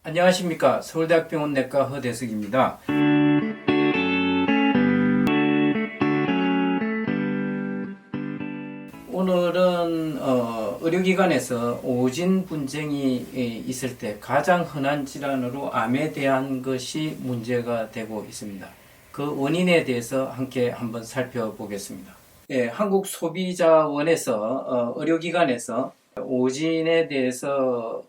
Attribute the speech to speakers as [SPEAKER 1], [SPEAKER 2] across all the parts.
[SPEAKER 1] 안녕하십니까. 서울대학병원 내과 허대석입니다. 오늘은 의료기관에서 오진 분쟁이 있을 때 가장 흔한 질환으로 암에 대한 것이 문제가 되고 있습니다. 그 원인에 대해서 함께 한번 살펴보겠습니다. 한국소비자원에서 의료기관에서 오진에 대해서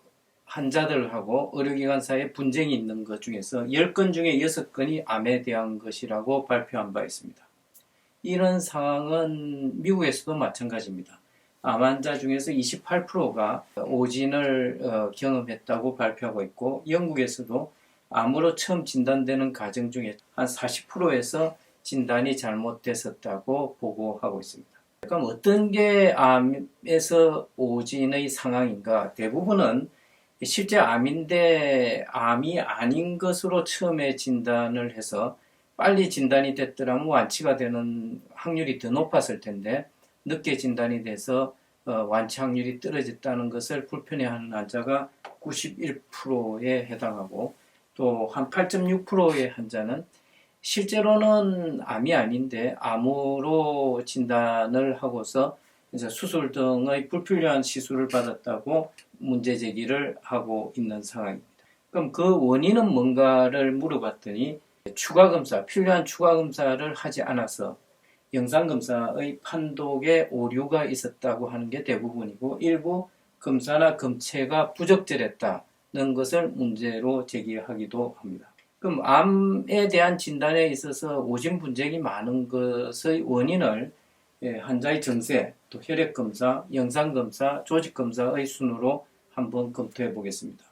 [SPEAKER 1] 환자들하고 의료기관 사이에 분쟁이 있는 것 중에서 10건 중에 6건이 암에 대한 것이라고 발표한 바 있습니다. 이런 상황은 미국에서도 마찬가지입니다. 암 환자 중에서 28%가 오진을 경험했다고 발표하고 있고, 영국에서도 암으로 처음 진단되는 가정 중에 한 40%에서 진단이 잘못됐었다고 보고하고 있습니다. 그럼 어떤 게 암에서 오진의 상황인가? 대부분은 실제 암인데 암이 아닌 것으로 처음에 진단을 해서 빨리 진단이 됐더라면 완치가 되는 확률이 더 높았을 텐데, 늦게 진단이 돼서 완치 확률이 떨어졌다는 것을 불편해하는 환자가 91%에 해당하고, 또 한 8.6%의 환자는 실제로는 암이 아닌데 암으로 진단을 하고서 이제 수술 등의 불필요한 시술을 받았다고 문제 제기를 하고 있는 상황입니다. 그럼 그 원인은 뭔가를 물어봤더니 추가 검사, 필요한 추가 검사를 하지 않아서 영상 검사의 판독에 오류가 있었다고 하는 게 대부분이고, 일부 검사나 검체가 부적절했다는 것을 문제로 제기하기도 합니다. 그럼 암에 대한 진단에 있어서 오진 분쟁이 많은 것의 원인을 환자의 정세, 또 혈액검사, 영상검사, 조직검사의 순으로 한번 검토해 보겠습니다.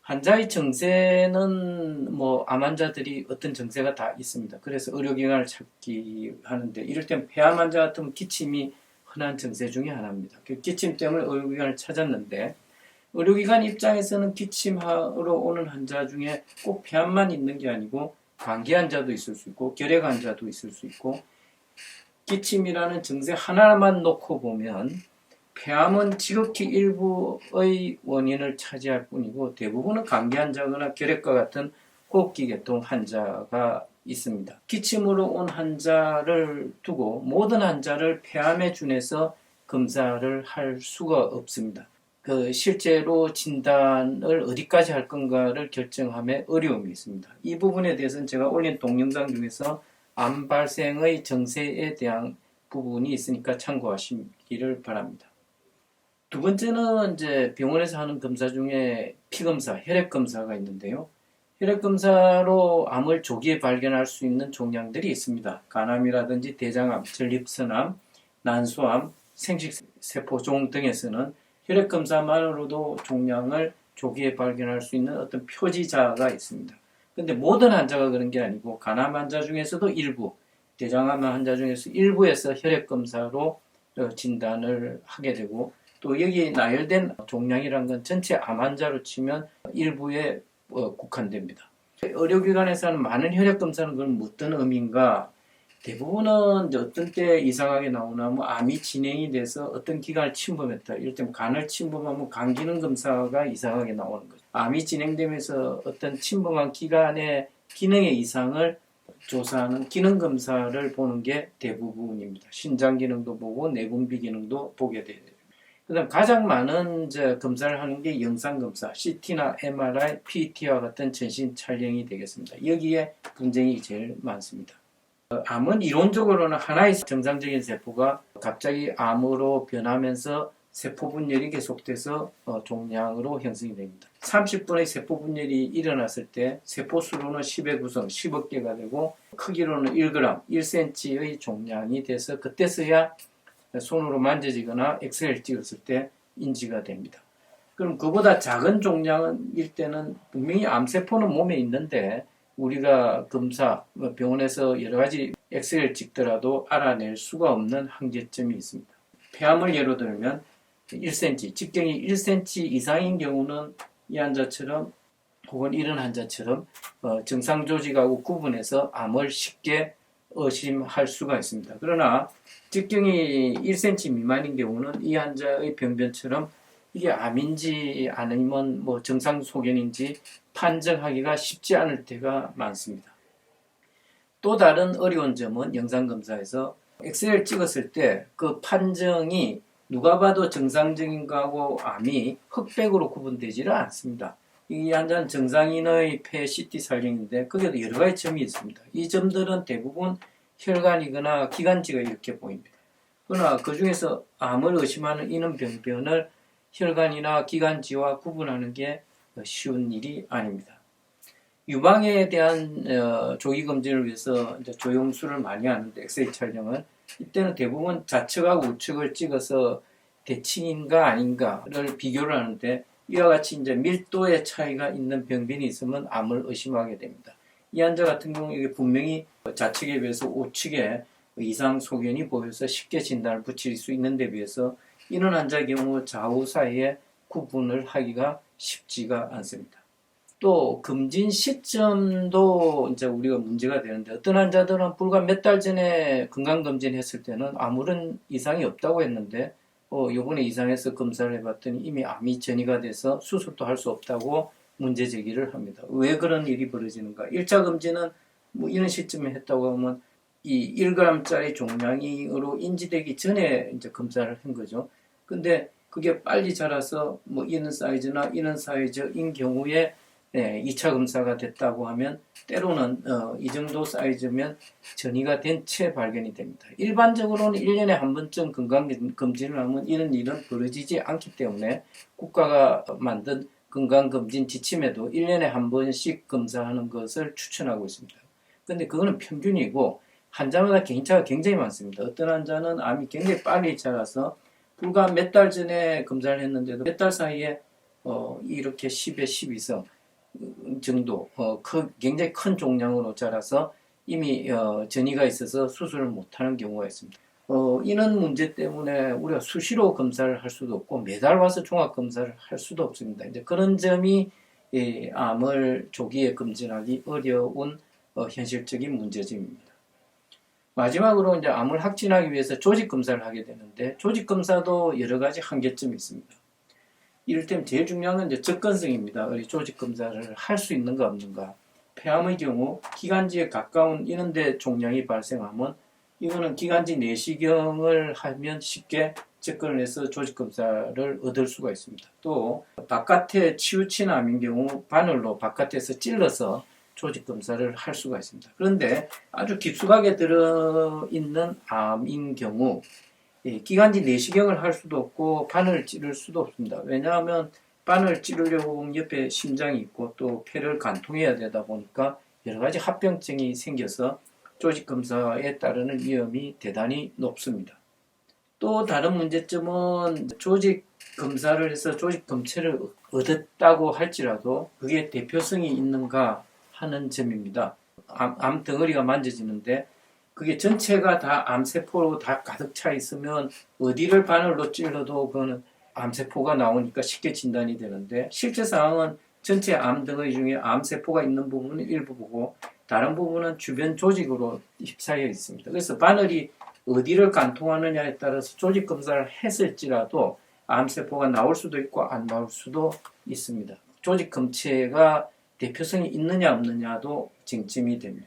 [SPEAKER 1] 환자의 정세는 암 환자들이 어떤 정세가 다 있습니다. 그래서 의료기관을 찾기 하는데, 이럴 땐 폐암 환자 같으면 기침이 흔한 정세 중에 하나입니다. 그 기침 때문에 의료기관을 찾았는데, 의료기관 입장에서는 기침하러 오는 환자 중에 꼭 폐암만 있는 게 아니고 감기 환자도 있을 수 있고 결핵 환자도 있을 수 있고, 기침이라는 증세 하나만 놓고 보면 폐암은 지극히 일부의 원인을 차지할 뿐이고, 대부분은 감기 환자거나 결핵과 같은 호흡기 계통 환자가 있습니다. 기침으로 온 환자를 두고 모든 환자를 폐암에 준해서 검사를 할 수가 없습니다. 실제로 진단을 어디까지 할 건가를 결정함에 어려움이 있습니다. 이 부분에 대해서는 제가 올린 동영상 중에서 암 발생의 정세에 대한 부분이 있으니까 참고하시기를 바랍니다. 두 번째는 이제 병원에서 하는 검사 중에 피검사, 혈액검사가 있는데요. 혈액검사로 암을 조기에 발견할 수 있는 종양들이 있습니다. 간암이라든지 대장암, 전립선암, 난소암, 생식세포종 등에서는 혈액검사만으로도 종양을 조기에 발견할 수 있는 어떤 표지자가 있습니다. 근데 모든 환자가 그런 게 아니고, 간암 환자 중에서도 일부, 대장암 환자 중에서 일부에서 혈액검사로 진단을 하게 되고, 또 여기 나열된 종양이라는 건 전체 암 환자로 치면 일부에 국한됩니다. 의료기관에서 하는 많은 혈액검사는 그럼 어떤 의미인가? 대부분은 이제 어떤 때 이상하게 나오냐면 암이 진행이 돼서 어떤 기관을 침범했다. 이럴 때면 간을 침범하면 간 기능 검사가 이상하게 나오는 거죠. 암이 진행되면서 어떤 침범한 기관의 기능의 이상을 조사하는 기능 검사를 보는 게 대부분입니다. 신장 기능도 보고 내분비 기능도 보게 돼요. 그다음 가장 많은 검사를 하는 게 영상 검사, CT나 MRI, PT와 같은 전신 촬영이 되겠습니다. 여기에 분쟁이 제일 많습니다. 암은 이론적으로는 하나의 정상적인 세포가 갑자기 암으로 변하면서 세포 분열이 계속돼서 종양으로 형성이 됩니다. 30분의 세포 분열이 일어났을 때 세포 수로는 10의 구성, 10억 개가 되고 크기로는 1g, 1cm의 종양이 돼서 그때서야 손으로 만져지거나 엑스레이를 찍었을 때 인지가 됩니다. 그럼 그보다 작은 종양일 때는 분명히 암세포는 몸에 있는데 우리가 검사, 병원에서 여러 가지 엑스레이를 찍더라도 알아낼 수가 없는 한계점이 있습니다. 폐암을 예로 들면 1cm, 직경이 1cm 이상인 경우는 이 환자처럼 혹은 이런 환자처럼 정상 조직하고 구분해서 암을 쉽게 의심할 수가 있습니다. 그러나 직경이 1cm 미만인 경우는 이 환자의 병변처럼 이게 암인지 아니면 뭐 정상 소견인지 판정하기가 쉽지 않을 때가 많습니다. 또 다른 어려운 점은 영상검사에서 엑스레이를 찍었을 때 그 판정이 누가 봐도 정상적인 거하고 암이 흑백으로 구분되지를 않습니다. 이 환자는 정상인의 폐 CT 촬영인데 거기에도 여러 가지 점이 있습니다. 이 점들은 대부분 혈관이거나 기관지가 이렇게 보입니다. 그러나 그 중에서 암을 의심하는 이런 병변을 혈관이나 기관지와 구분하는 게 쉬운 일이 아닙니다. 유방에 대한 조기 검진을 위해서 이제 조영술을 많이 하는데 엑스레이 촬영은 이때는 대부분 좌측하고 우측을 찍어서 대칭인가 아닌가를 비교를 하는데 이와 같이 이제 밀도의 차이가 있는 병변이 있으면 암을 의심하게 됩니다. 이 환자 같은 경우 이게 분명히 좌측에 비해서 우측에 이상 소견이 보여서 쉽게 진단을 붙일 수 있는 데 비해서 이런 환자의 경우 좌우 사이에 구분을 하기가 쉽지가 않습니다. 또 금진 시점도 이제 우리가 문제가 되는데 어떤 환자들은 불과 몇 달 전에 건강검진 했을 때는 아무런 이상이 없다고 했는데 요번에 이상해서 검사를 해봤더니 이미 암이 전이가 돼서 수술도 할 수 없다고 문제 제기를 합니다. 왜 그런 일이 벌어지는가? 1차 검진은 뭐 이런 시점에 했다고 하면 이 1g짜리 종양으로 인지되기 전에 이제 검사를 한 거죠. 근데 그게 빨리 자라서 뭐 이런 사이즈나 이런 사이즈인 경우에 2차 검사가 됐다고 하면 때로는 이 정도 사이즈면 전이가 된 채 발견이 됩니다. 일반적으로는 1년에 한 번쯤 건강검진을 하면 이런 일은 벌어지지 않기 때문에 국가가 만든 건강검진 지침에도 1년에 한 번씩 검사하는 것을 추천하고 있습니다. 근데 그거는 평균이고 환자마다 개인차가 굉장히 많습니다. 어떤 환자는 암이 굉장히 빨리 자라서 불과 몇 달 전에 검사를 했는데도 몇 달 사이에 이렇게 10에 12성 정도 굉장히 큰 종양으로 자라서 이미 전이가 있어서 수술을 못하는 경우가 있습니다. 이런 문제 때문에 우리가 수시로 검사를 할 수도 없고 매달 와서 종합검사를 할 수도 없습니다. 이제 그런 점이 암을 조기에 검진하기 어려운 현실적인 문제점입니다. 마지막으로 이제 암을 확진하기 위해서 조직 검사를 하게 되는데 조직 검사도 여러 가지 한계점이 있습니다. 이를테면 제일 중요한 건 이제 접근성입니다. 우리 조직 검사를 할 수 있는가 없는가. 폐암의 경우 기관지에 가까운 이런 데 종양이 발생하면 이거는 기관지 내시경을 하면 쉽게 접근을 해서 조직 검사를 얻을 수가 있습니다. 또 바깥에 치우친 암인 경우 바늘로 바깥에서 찔러서 조직 검사를 할 수가 있습니다. 그런데 아주 깊숙하게 들어있는 암인 경우 기관지 내시경을 할 수도 없고 바늘을 찌를 수도 없습니다. 왜냐하면 바늘을 찌르려고 하면 옆에 심장이 있고 또 폐를 관통해야 되다 보니까 여러 가지 합병증이 생겨서 조직 검사에 따르는 위험이 대단히 높습니다. 또 다른 문제점은 조직 검사를 해서 조직 검체를 얻었다고 할지라도 그게 대표성이 있는가 하는 점입니다. 암 덩어리가 만져지는데 그게 전체가 다 암세포로 다 가득 차 있으면 어디를 바늘로 찔러도 그거는 암세포가 나오니까 쉽게 진단이 되는데 실제 상황은 전체 암덩어리 중에 암세포가 있는 부분은 일부고 다른 부분은 주변 조직으로 휩싸여 있습니다. 그래서 바늘이 어디를 관통하느냐에 따라서 조직 검사를 했을지라도 암세포가 나올 수도 있고 안 나올 수도 있습니다. 조직 검체가 대표성이 있느냐 없느냐도 쟁점이 됩니다.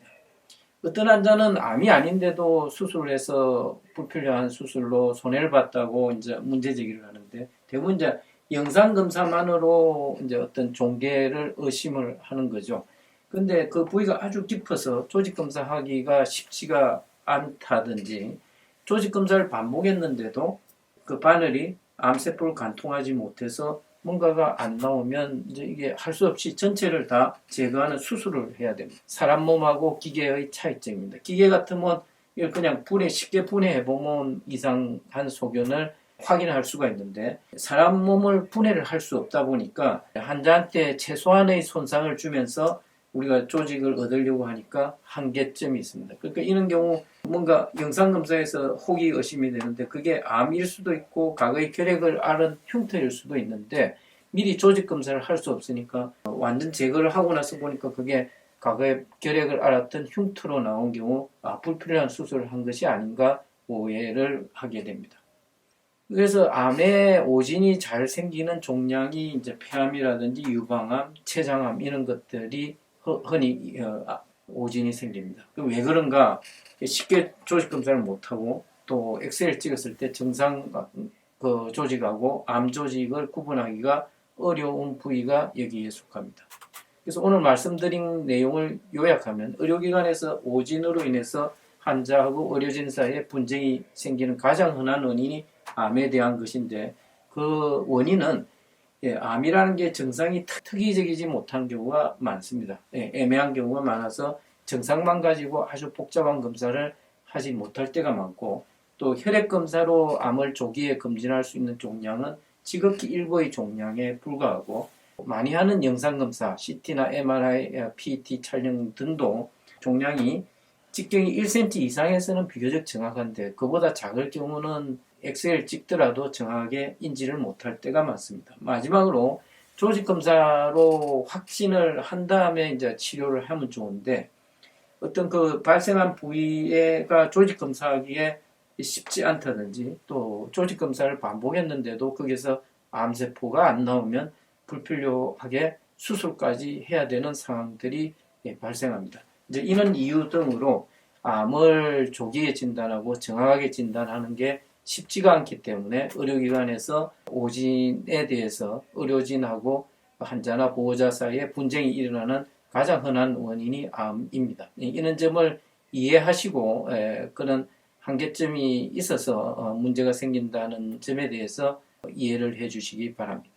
[SPEAKER 1] 어떤 환자는 암이 아닌데도 수술을 해서 불필요한 수술로 손해를 봤다고 이제 문제 제기를 하는데 대부분 이제 영상 검사만으로 이제 어떤 종괴를 의심을 하는 거죠. 근데 그 부위가 아주 깊어서 조직 검사하기가 쉽지가 않다든지 조직 검사를 반복했는데도 그 바늘이 암세포를 관통하지 못해서 뭔가가 안 나오면 이제 이게 할 수 없이 전체를 다 제거하는 수술을 해야 됩니다. 사람 몸하고 기계의 차이점입니다. 기계 같으면 이걸 그냥 쉽게 분해해 보면 이상한 소견을 확인할 수가 있는데 사람 몸을 분해를 할 수 없다 보니까 환자한테 최소한의 손상을 주면서 우리가 조직을 얻으려고 하니까 한계점이 있습니다. 그러니까 이런 경우 뭔가 영상검사에서 혹이 의심이 되는데 그게 암일 수도 있고 과거의 결핵을 앓은 흉터일 수도 있는데 미리 조직 검사를 할 수 없으니까 완전 제거를 하고 나서 보니까 그게 과거에 결핵을 앓았던 흉터로 나온 경우 불필요한 수술을 한 것이 아닌가 오해를 하게 됩니다. 그래서 암에 오진이 잘 생기는 종양이 이제 폐암이라든지 유방암, 췌장암 이런 것들이 흔히 오진이 생깁니다. 왜 그런가? 쉽게 조직 검사를 못하고 또 엑스레이 찍었을 때 정상 그 조직하고 암 조직을 구분하기가 어려운 부위가 여기에 속합니다. 그래서 오늘 말씀드린 내용을 요약하면 의료기관에서 오진으로 인해서 환자하고 의료진 사이에 분쟁이 생기는 가장 흔한 원인이 암에 대한 것인데 그 원인은 암이라는 게 증상이 특이적이지 못한 경우가 많습니다. 애매한 경우가 많아서 증상만 가지고 아주 복잡한 검사를 하지 못할 때가 많고 또 혈액검사로 암을 조기에 검진할 수 있는 종양은 지극히 일부의 종양에 불과하고 많이 하는 영상검사, CT나 MRI, PET 촬영 등도 종양이 직경이 1cm 이상에서는 비교적 정확한데 그보다 작을 경우는 엑스레이를 찍더라도 정확하게 인지를 못할 때가 많습니다. 마지막으로 조직검사로 확진을 한 다음에 이제 치료를 하면 좋은데 어떤 그 발생한 부위가 조직검사하기에 쉽지 않다든지 또 조직검사를 반복했는데도 거기서 암세포가 안 나오면 불필요하게 수술까지 해야 되는 상황들이 발생합니다. 이제 이런 이유 등으로 암을 조기에 진단하고 정확하게 진단하는 게 쉽지가 않기 때문에 의료기관에서 오진에 대해서 의료진하고 환자나 보호자 사이에 분쟁이 일어나는 가장 흔한 원인이 암입니다. 이런 점을 이해하시고 그런 한계점이 있어서 문제가 생긴다는 점에 대해서 이해를 해 주시기 바랍니다.